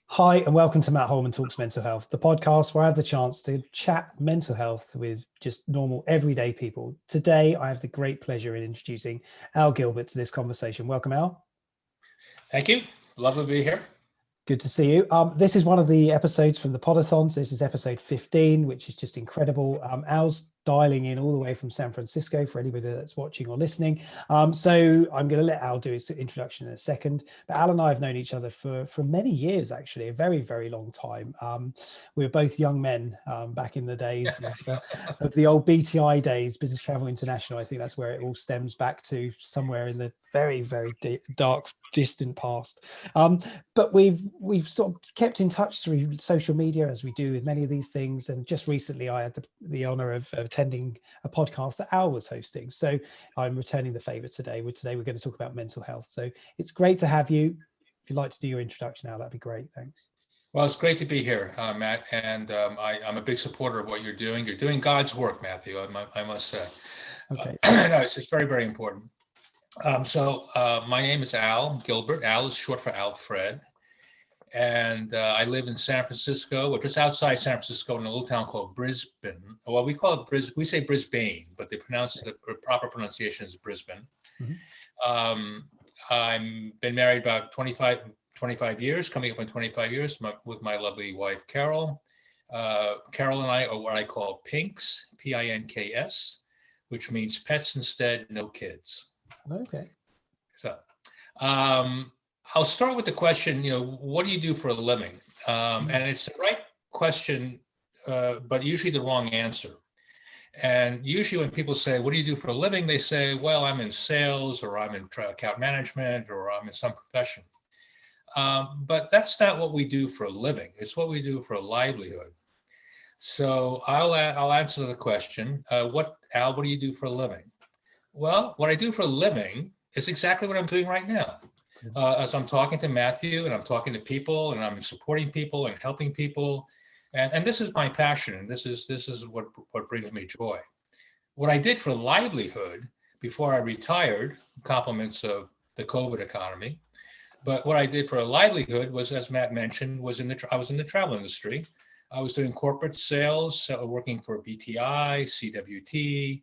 Hi, and welcome to Matt Holman Talks Mental Health, the podcast where I have the chance to chat mental health with just normal, everyday people. Today, I have the great pleasure in introducing Al Gilbert to this conversation. Welcome, Al. Thank you. Lovely to be here. Good to see you. This is one of the episodes from the Podathons. This is episode 15, which is just incredible. Al's dialing in all the way from San Francisco for anybody that's watching or listening. So I'm going to let Al do his introduction in a second. But Al and I have known each other for many years, actually, a very, very long time. We were both young men back in the days of the old BTI days, Business Travel International. I think that's where it all stems back to, somewhere in the very, very dark, distant past. But we've sort of kept in touch through social media, as we do with many of these things. And just recently, I had the honor of attending a podcast that Al was hosting. So I'm returning the favor today. Today we're going to talk about mental health. So it's great to have you. If you'd like to do your introduction now, that'd be great. Thanks. Well, it's great to be here, Matt, and I'm a big supporter of what you're doing. You're doing God's work, Matthew, I must say. Okay. No, it's very, very important. My name is Al Gilbert. Al is short for Alfred. And I live in San Francisco, or just outside San Francisco, in a little town called Brisbane. Well, we call it Brisbane. We say Brisbane, but the proper pronunciation is Brisbane. Mm-hmm. I've been married about 25 years, coming up on 25 years, with my lovely wife, Carol. Carol and I are what I call PINKS, P-I-N-K-S, which means pets instead, no kids. Okay. So, I'll start with the question, what do you do for a living? And it's the right question, but usually the wrong answer. And usually when people say, what do you do for a living? They say, well, I'm in sales, or I'm in account management, or I'm in some profession. But that's not what we do for a living. It's what we do for a livelihood. So I'll answer the question, Al, what do you do for a living? Well, what I do for a living is exactly what I'm doing right now. As I'm talking to Matthew, and I'm talking to people, and I'm supporting people and helping people, and this is my passion, and this is what brings me joy. What I did for livelihood before I retired, compliments of the COVID economy, but what I did for a livelihood was, as Matt mentioned, I was in the travel industry. I was doing corporate sales, working for BTI, CWT,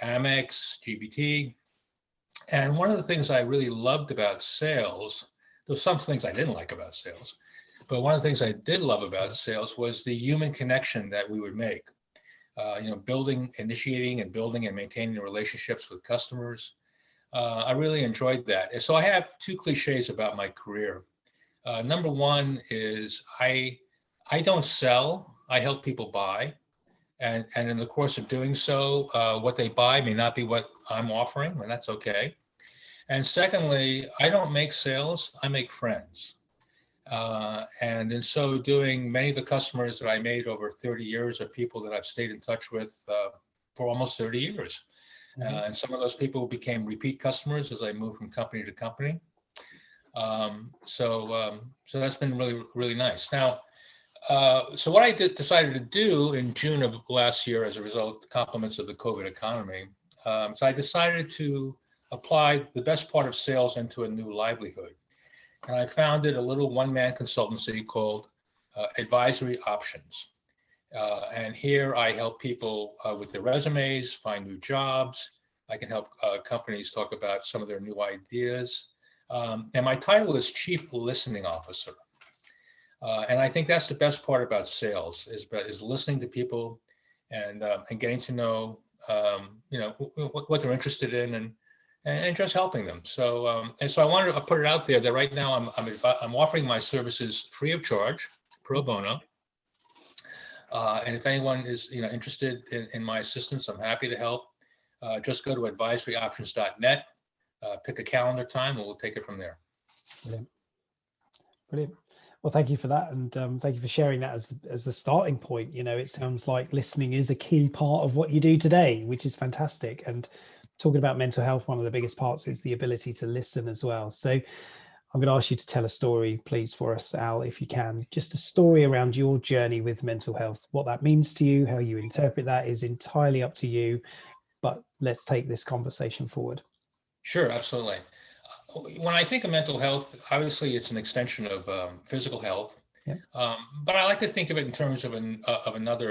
Amex, GBT. And one of the things I really loved about sales, there's some things I didn't like about sales, but one of the things I did love about sales was the human connection that we would make. Initiating and building and maintaining relationships with customers. I really enjoyed that. And so I have two cliches about my career. Number one is I don't sell, I help people buy. And in the course of doing so, what they buy may not be what I'm offering, and that's okay. And secondly, I don't make sales, I make friends. And in so doing, many of the customers that I made over 30 years are people that I've stayed in touch with for almost 30 years. Mm-hmm. And some of those people became repeat customers as I moved from company to company. So that's been really, really nice. Now, so what I decided to do in June of last year, as a result of the compliments of the COVID economy, so I decided to apply the best part of sales into a new livelihood. And I founded a little one-man consultancy called Advisory Options. And here I help people with their resumes, find new jobs. I can help companies talk about some of their new ideas. And my title is Chief Listening Officer. And I think that's the best part about sales is listening to people and getting to know what they're interested in and just helping them. So so I wanted to put it out there that right now I'm offering my services free of charge, pro bono. And if anyone is interested in my assistance, I'm happy to help. Just go to advisoryoptions.net, pick a calendar time, and we'll take it from there. Brilliant. Well, thank you for that, and thank you for sharing that as the starting point. It sounds like listening is a key part of what you do today, which is fantastic. And talking about mental health, one of the biggest parts is the ability to listen as well. So I'm going to ask you to tell a story, please, for us, Al, if you can. Just a story around your journey with mental health. What that means to you, how you interpret that is entirely up to you. But let's take this conversation forward. Sure, absolutely. When I think of mental health, obviously it's an extension of physical health. Yep. But I like to think of it in terms of another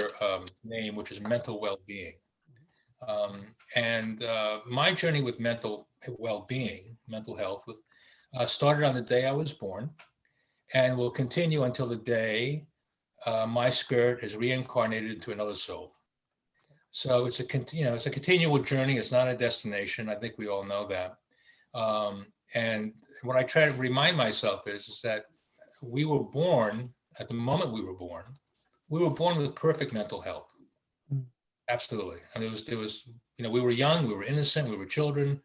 name, which is mental well-being. And my journey with mental well-being, mental health, started on the day I was born, and will continue until the day my spirit is reincarnated into another soul. So it's it's a continual journey. It's not a destination. I think we all know that. And what I try to remind myself is that we were born, at the moment we were born with perfect mental health. Mm. Absolutely. And there was, we were young, we were innocent, we were children.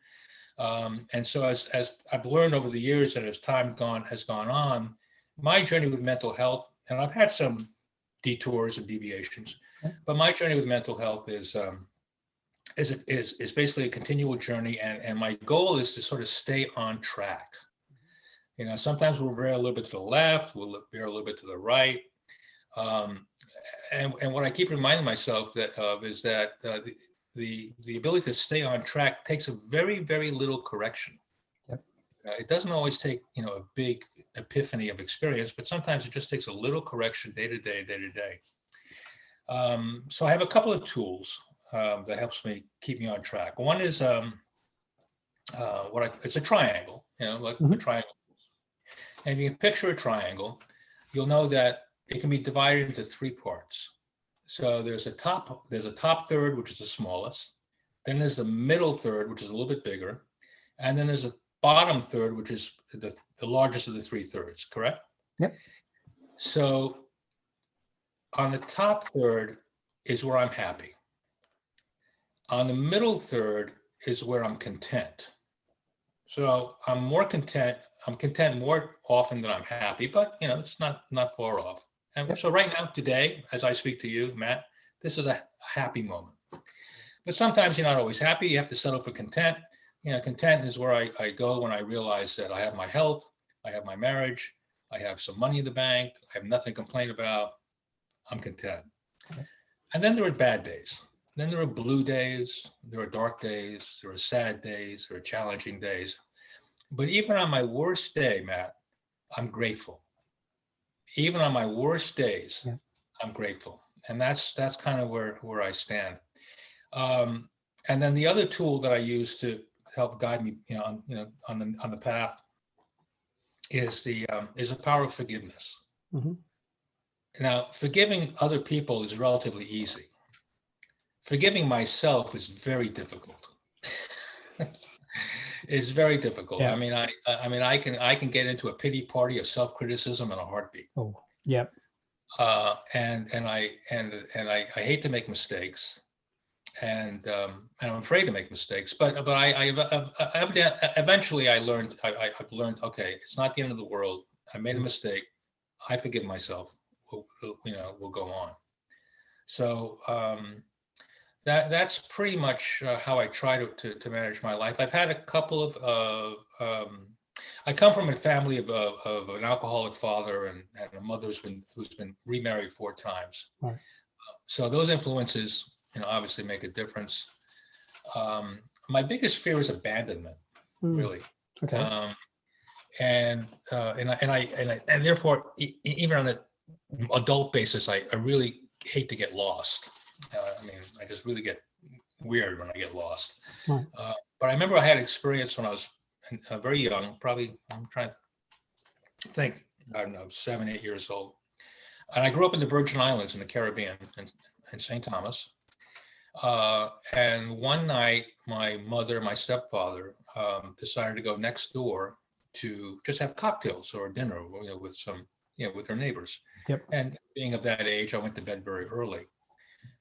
And so as I've learned over the years and as time has gone on, my journey with mental health, and I've had some detours and deviations, but my journey with mental health is basically a continual journey, and my goal is to sort of stay on track. Sometimes we'll veer a little bit to the left, we'll veer a little bit to the right, and what I keep reminding myself is that the ability to stay on track takes a very, very little correction. Yep. It doesn't always take a big epiphany of experience, but sometimes it just takes a little correction day to day, day to day. So I have a couple of tools that helps me keep me on track. One is it's a triangle, like a triangle. And if you can picture a triangle, you'll know that it can be divided into three parts. So there's a top third, which is the smallest. Then there's the middle third, which is a little bit bigger. And then there's a bottom third, which is the largest of the three thirds, correct? Yep. So on the top third is where I'm happy. On the middle third is where I'm content. So I'm more content. I'm content more often than I'm happy, but it's not far off. And so right now, today, as I speak to you, Matt, this is a happy moment. But sometimes you're not always happy. You have to settle for content. Content is where I go when I realize that I have my health, I have my marriage, I have some money in the bank, I have nothing to complain about. I'm content. And then there are bad days. Then there are blue days, there are dark days, there are sad days, there are challenging days. But even on my worst day, Matt, I'm grateful. Even on my worst days, I'm grateful. And that's kind of where I stand. And then the other tool that I use to help guide me, on the path is the power of forgiveness. Mm-hmm. Now, forgiving other people is relatively easy. Forgiving myself is very difficult. It's very difficult. Yeah. I can get into a pity party of self-criticism in a heartbeat. Oh, yeah. And I hate to make mistakes, and I'm afraid to make mistakes. But eventually I've learned. Okay, it's not the end of the world. I made a mistake. I forgive myself. We'll go on. So that's pretty much how I try to manage my life. I've had a couple of. I come from a family of an alcoholic father and a mother who's been remarried 4 times. Right. So those influences, obviously make a difference. My biggest fear is abandonment, really. Okay. And therefore, even on an adult basis, I really hate to get lost. I just really get weird when I get lost. Right. But I remember I had experience when I was very young, probably, I'm trying to think, I don't know, 7, 8 years old. And I grew up in the Virgin Islands in the Caribbean, in St. Thomas. And one night, my mother, my stepfather, decided to go next door to just have cocktails or dinner, with with her neighbors. Yep. And being of that age, I went to bed very early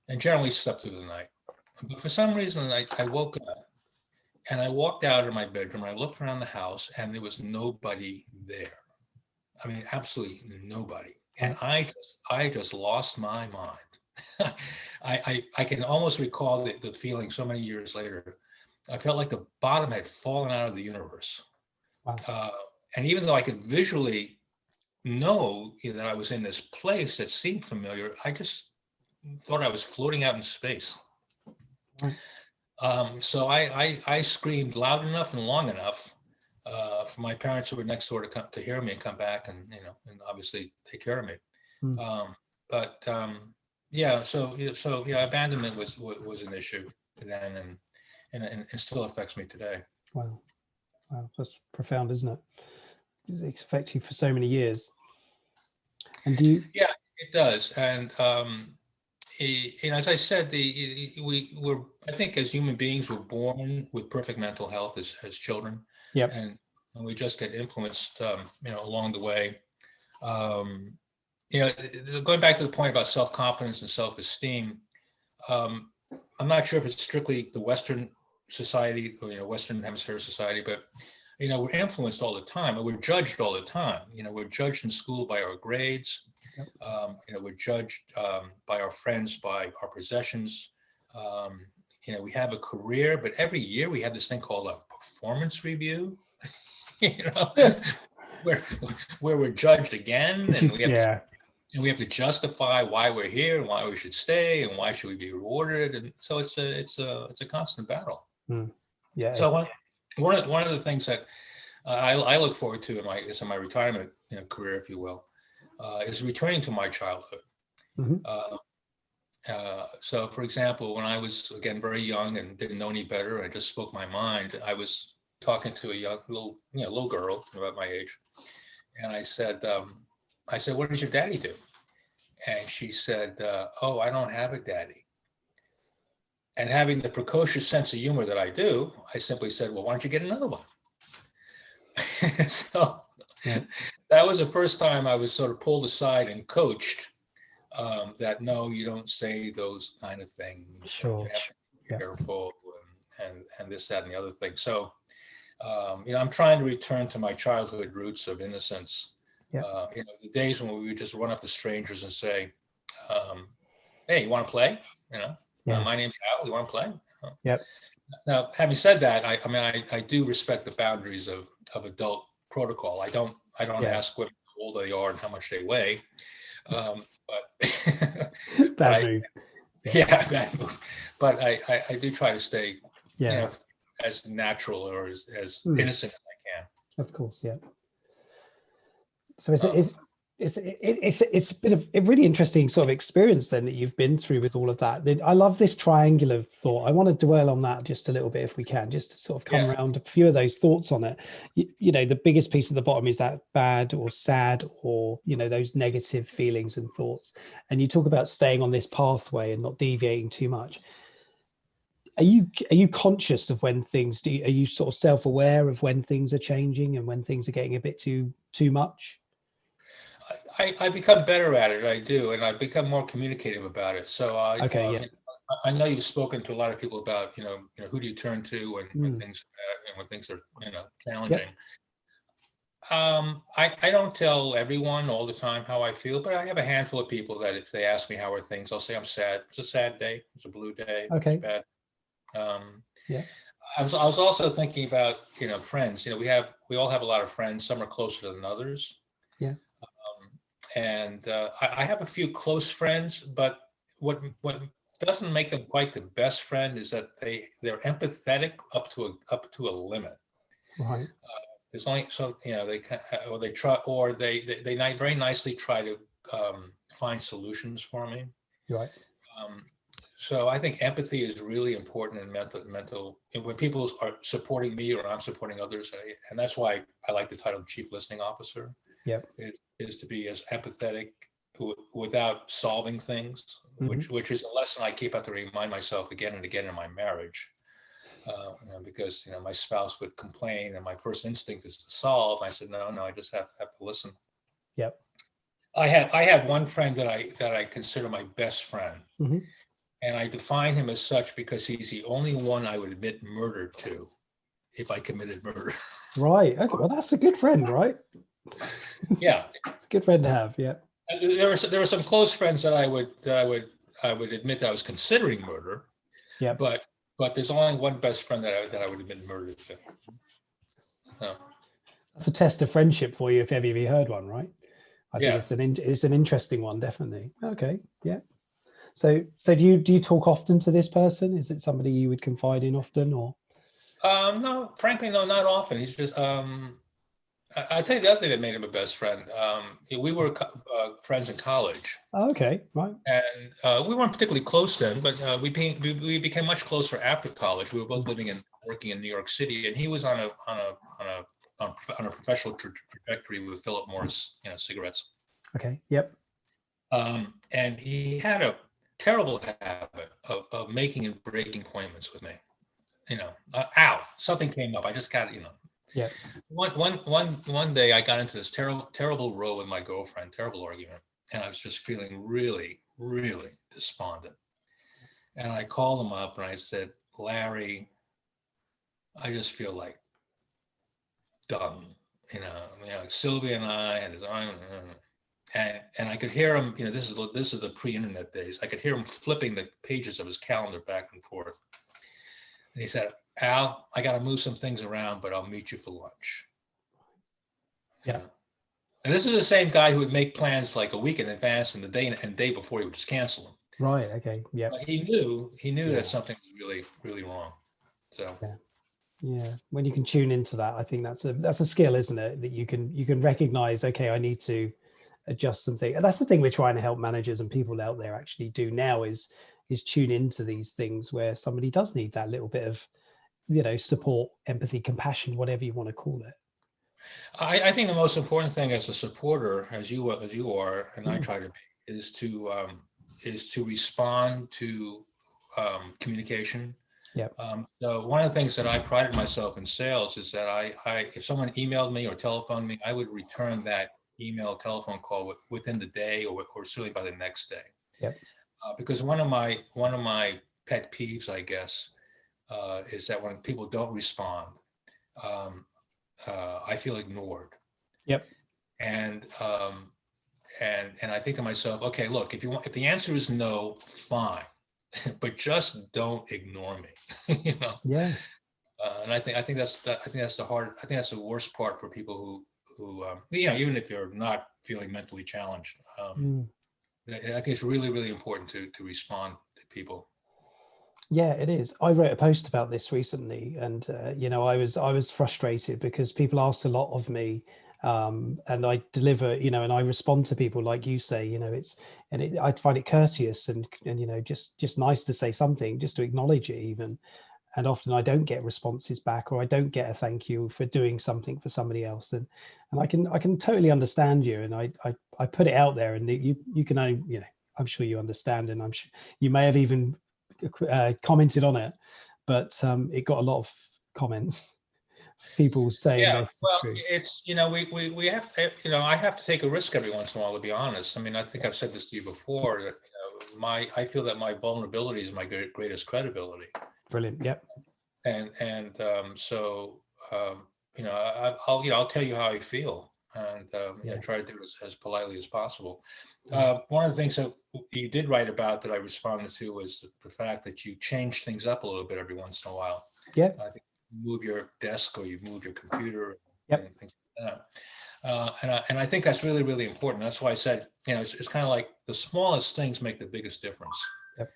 and generally slept through the night. But for some reason, I woke up and I walked out of my bedroom and I looked around the house and there was nobody there. Absolutely nobody. And I just lost my mind. I can almost recall the feeling so many years later. I felt like the bottom had fallen out of the universe. Wow. And even though I could visually know that I was in this place that seemed familiar, I just thought I was floating out in space. So I screamed loud enough and long enough for my parents who were next door to come to hear me and come back and and obviously take care of me. Mm. But yeah, so yeah, abandonment was an issue then, and still affects me today. Wow. Wow, that's profound, isn't it? It affects you for so many years. And do you? Yeah, it does. And as I said, I think as human beings, we're born with perfect mental health as children. Yep. And we just get influenced, along the way. Going back to the point about self-confidence and self-esteem, I'm not sure if it's strictly the Western society or Western Hemisphere society, but we're influenced all the time, and we're judged all the time. We're judged in school by our grades. Yep. We're judged by our friends, by our possessions. We have a career, but every year we have this thing called a performance review. where we're judged again, and we have to justify why we're here and why we should stay and why should we be rewarded, and so it's a constant battle. Yeah. So one of the things that I look forward to in my retirement career, if you will, is returning to my childhood. Mm-hmm. So, for example, when I was again very young and didn't know any better, I just spoke my mind. I was talking to a young little girl about my age, and I said, "What does your daddy do?" And she said, "Oh, I don't have a daddy." And having the precocious sense of humor that I do, I simply said, "Well, why don't you get another one?" So that was the first time I was sort of pulled aside and coached that no, you don't say those kind of things. Sure. You have to be careful and this, that, and the other thing. So, I'm trying to return to my childhood roots of innocence. The days when we would just run up to strangers and say, "Hey, you want to play? My name's Al. You want to play?" Yep. Now, having said that, I do respect the boundaries of adult protocol. I don't ask women how old they are and how much they weigh. But bad move. Bad move. But I do try to stay, as natural or as innocent as I can. Of course, yeah. So it's been a really interesting sort of experience then that you've been through with all of that. I love this triangular thought. I want to dwell on that just a little bit if we can, just to sort of come around a few of those thoughts on it. The biggest piece at the bottom is that bad or sad or those negative feelings and thoughts. And you talk about staying on this pathway and not deviating too much. Are you conscious of when things are you sort of self-aware of when things are changing and when things are getting a bit too much? I become better at it. I do, and I've become more communicative about it. So I know you've spoken to a lot of people about who do you turn to when things are challenging. I don't tell everyone all the time how I feel, but I have a handful of people that if they ask me how are things, I'll say I'm sad. It's a sad day. It's a blue day. Okay. It's bad. I was also thinking about friends. We all have a lot of friends. Some are closer than others. Yeah. And I have a few close friends, but what doesn't make them quite the best friend is that they're empathetic up to a limit. Right. There's only so they try, or they very nicely try to find solutions for me. Right. So I think empathy is really important in mental. When people are supporting me or I'm supporting others, and that's why I like the title of Chief Listening Officer. Yep. Is to be as empathetic without solving things, which is a lesson I keep out to remind myself again and again in my marriage, because my spouse would complain and my first instinct is to solve. I said no, I just have to listen. Yep. I have one friend that I consider my best friend, and I define him as such because he's the only one I would admit murder to if I committed murder. Right. Okay. Well, that's a good friend, right? Yeah, it's a good friend to have. Yeah. There were some close friends that I would admit that I was considering murder. Yeah. But there's only one best friend that I would admit murder to. So. That's a test of friendship for you if ever you heard one, right? I think it's an interesting one, definitely. Okay. Yeah. So do you talk often to this person? Is it somebody you would confide in often, or? No, frankly, no, not often. He's just, I'll tell you the other thing that made him a best friend. We were friends in college, Oh, okay, right. and we weren't particularly close then, but we became much closer after college. We were both living and working in New York City, and he was on a professional trajectory with Philip Morris, cigarettes. Okay, yep. And he had a terrible habit of making and breaking appointments with me. Something came up. I just got, Yeah. One day I got into this terrible row with my girlfriend, terrible argument, and I was just feeling really, really despondent. And I called him up and I said, Larry, I just feel like done. Sylvia and I had his and I could hear him. This is the pre-internet days. I could hear him flipping the pages of his calendar back and forth. And he said, Al, I got to move some things around, but I'll meet you for lunch. Yeah. And this is the same guy who would make plans like a week in advance, and the day before he would just cancel them. Right. Okay. Yeah. But he knew that something was really, really wrong. So. Yeah. When you can tune into that, I think that's a skill, isn't it? That you can recognize, okay, I need to adjust something. And that's the thing we're trying to help managers and people out there actually do now is tune into these things where somebody does need that little bit of, support, empathy, compassion, whatever you want to call it. I think the most important thing as a supporter, as you are, and I try to be, is to respond to communication. Yeah. So one of the things that I prided myself in sales is that I if someone emailed me or telephoned me, I would return that email, telephone call within the day or certainly by the next day. Yep. Because one of my pet peeves, I guess, is that when people don't respond, I feel ignored. Yep. And I think to myself, okay, look, if the answer is no, fine, but just don't ignore me. Yeah. And I think that's the worst part for people who even if you're not feeling mentally challenged. I think it's really, really important to respond to people. Yeah, it is. I wrote a post about this recently, and I was frustrated because people asked a lot of me, and I deliver, and I respond to people like you say, I find it courteous and just nice to say something, just to acknowledge it even. And often I don't get responses back, or I don't get a thank you for doing something for somebody else. And I can totally understand you. And I put it out there, and you can, I'm sure you understand, and I'm sure you may have even commented on it, but it got a lot of comments. People saying this is true. It's we have I have to take a risk every once in a while, to be honest. I mean, I think I've said this to you before, that I feel that my vulnerability is my greatest credibility. Brilliant. Yep. So I'll tell you how I feel, and try to do it as politely as possible. One of the things that you did write about that I responded to was the fact that you change things up a little bit every once in a while. Yeah. I think you move your desk or you move your computer. Yep. And things like that. And I think that's really, really important. That's why I said, it's kind of like the smallest things make the biggest difference. Yep.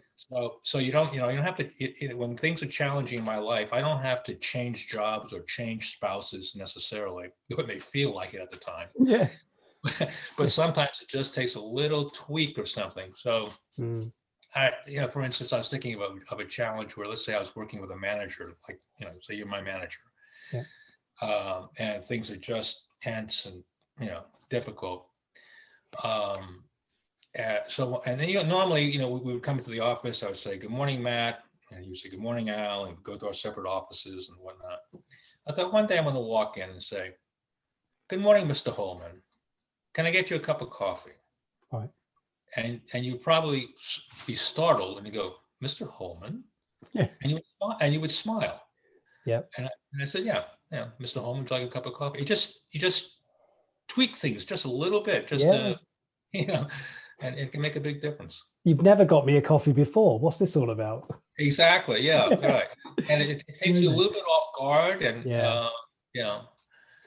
So you don't have to, when things are challenging in my life, I don't have to change jobs or change spouses necessarily. It may feel like it at the time. Yeah. But sometimes it just takes a little tweak or something. So, for instance, I was thinking of a challenge where, let's say I was working with a manager, like, say you're my manager. Yeah. And things are just tense and, difficult. So, and then, normally, we would come into the office, I would say, good morning, Matt. And you would say, good morning, Al, and go to our separate offices and whatnot. I thought one day I'm going to walk in and say, good morning, Mr. Holman. Can I get you a cup of coffee? All right. And you'd probably be startled and you go, Mr. Holman? Yeah. And you would smile. Yeah. And I said, yeah, Mr. Holman, would you like a cup of coffee? You just tweak things just a little bit, and it can make a big difference. You've never got me a coffee before. What's this all about? Exactly. Yeah. Right. And it takes you a little bit off guard, and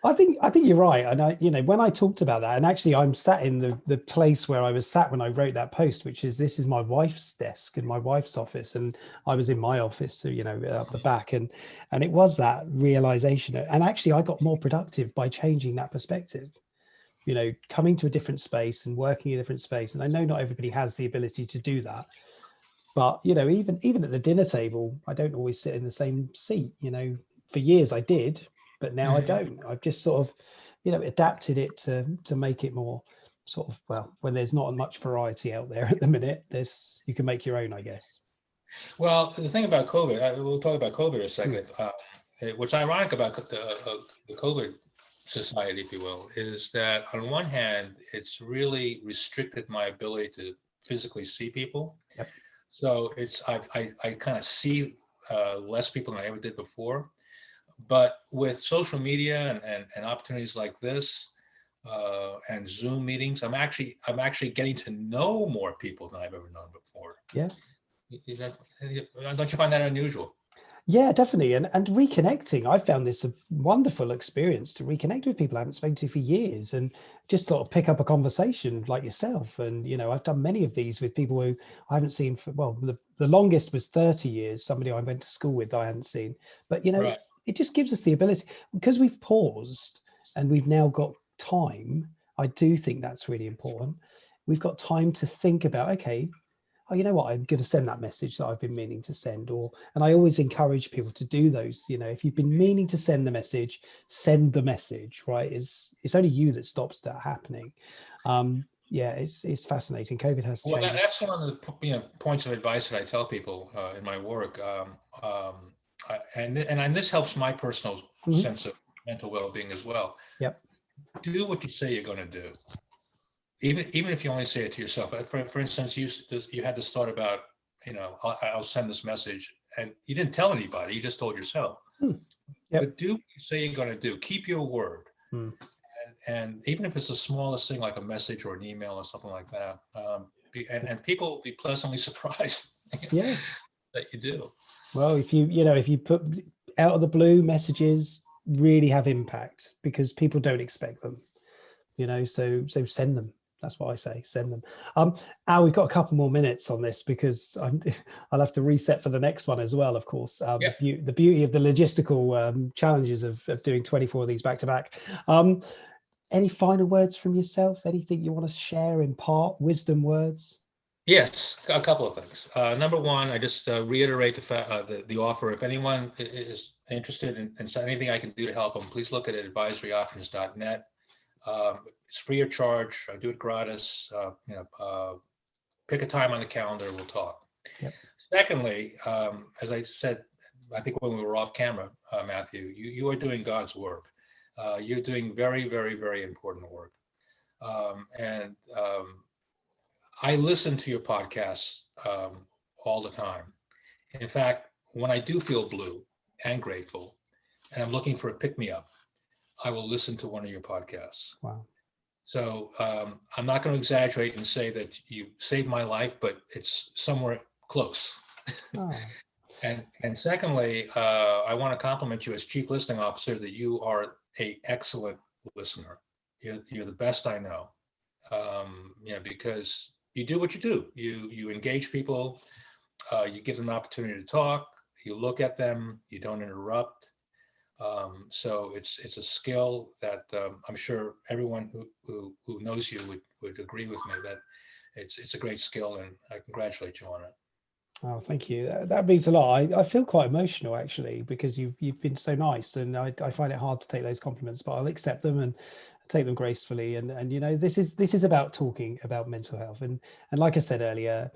I think you're right. And when I talked about that, and actually I'm sat in the place where I was sat when I wrote that post, which is, this is my wife's desk and my wife's office, and I was in my office, so up the back, and it was that realization. And actually I got more productive by changing that perspective, coming to a different space and working in a different space. And I know not everybody has the ability to do that, but even at the dinner table, I don't always sit in the same seat. For years I did, but now I don't. I've just sort of, adapted it to make it more sort of, well, when there's not much variety out there at the minute, you can make your own, I guess. Well, the thing about COVID, we'll talk about COVID in a second. What's ironic about the COVID society, if you will, is that on one hand, it's really restricted my ability to physically see people. Yep. So I kind of see less people than I ever did before. But with social media and opportunities like this and Zoom meetings, I'm actually getting to know more people than I've ever known before. Yeah. Don't you find that unusual? Yeah, definitely. And reconnecting, I found this a wonderful experience to reconnect with people I haven't spoken to for years, and just sort of pick up a conversation like yourself. And, I've done many of these with people who I haven't seen for, well, the longest was 30 years, somebody I went to school with I hadn't seen. But, Right. it just gives us the ability, because we've paused and we've now got time. I do think that's really important. We've got time to think about, okay, oh, you know what, I'm going to send that message that I've been meaning to send. And I always encourage people to do those. If you've been meaning to send the message, send the message, right? It's only you that stops that happening. It's fascinating. COVID has changed. Well, that's one of the points of advice that I tell people in my work. And this helps my personal sense of mental well-being as well. Yep. Do what you say you're going to do. Even if you only say it to yourself. For instance, you had this thought about, I'll send this message, and you didn't tell anybody, you just told yourself. Yep. But do what you say you're going to do. Keep your word. And even if it's the smallest thing, like a message or an email or something like that, and people will be pleasantly surprised that you do. Well, if you put out of the blue messages, really have impact, because people don't expect them, so send them. That's what I say, send them. Al, we've got a couple more minutes on this, because I'll have to reset for the next one as well, of course. The beauty of the logistical challenges of doing 24 of these back to back. Any final words from yourself? Anything you want to share, impart, wisdom words? Yes, a couple of things. Number one, I just reiterate the offer. If anyone is interested in anything I can do to help them, please look at advisoryoptions.net. It's free of charge. I do it gratis. Pick a time on the calendar, we'll talk. Yep. Secondly, as I said, I think when we were off camera, Matthew, you are doing God's work. You're doing very, very, very important work. I listen to your podcasts all the time. In fact, when I do feel blue and grateful, and I'm looking for a pick-me-up, I will listen to one of your podcasts. Wow. So I'm not going to exaggerate and say that you saved my life, but it's somewhere close. Oh. And secondly, I want to compliment you as Chief Listening Officer that you are an excellent listener. You're the best I know. Because you do what you do. You engage people, you give them an opportunity to talk, you look at them, you don't interrupt. So it's a skill that I'm sure everyone who knows you would agree with me that it's a great skill, and I congratulate you on it. Oh, thank you. That means a lot. I feel quite emotional, actually, because you've been so nice, and I find it hard to take those compliments, but I'll accept them and take them gracefully. And this is about talking about mental health, and like I said earlier,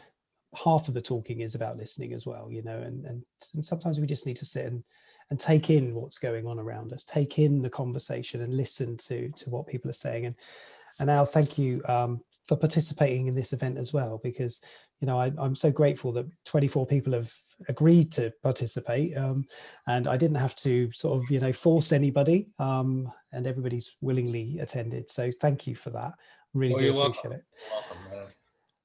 half of the talking is about listening as well. And sometimes we just need to sit and take in what's going on around us, take in the conversation, and listen to what people are saying. And Al, thank you for participating in this event as well, because I'm so grateful that 24 people have agreed to participate, and I didn't have to sort of force anybody, and everybody's willingly attended. So thank you for that. Really do appreciate it. Welcome, man.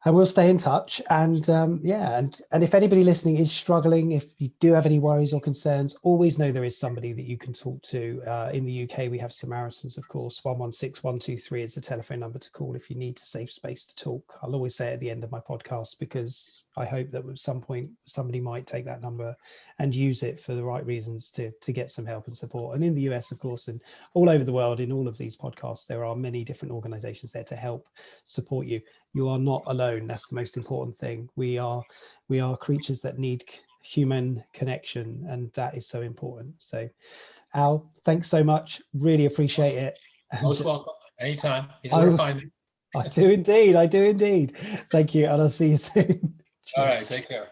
And we'll stay in touch. And yeah, and if anybody listening is struggling, if you do have any worries or concerns, always know there is somebody that you can talk to. In the UK, we have Samaritans, of course. 116-123 is the telephone number to call if you need a safe space to talk. I'll always say at the end of my podcast, because I hope that at some point somebody might take that number and use it for the right reasons to get some help and support. And in the US, of course, and all over the world, in all of these podcasts, there are many different organizations there to help support you. You are not alone. That's the most important thing. We are creatures that need human connection, and that is so important. So Al, thanks so much. Really appreciate it. Most welcome. Anytime. You know where to find me. I do indeed. Thank you, and I'll see you soon. All right. Take care.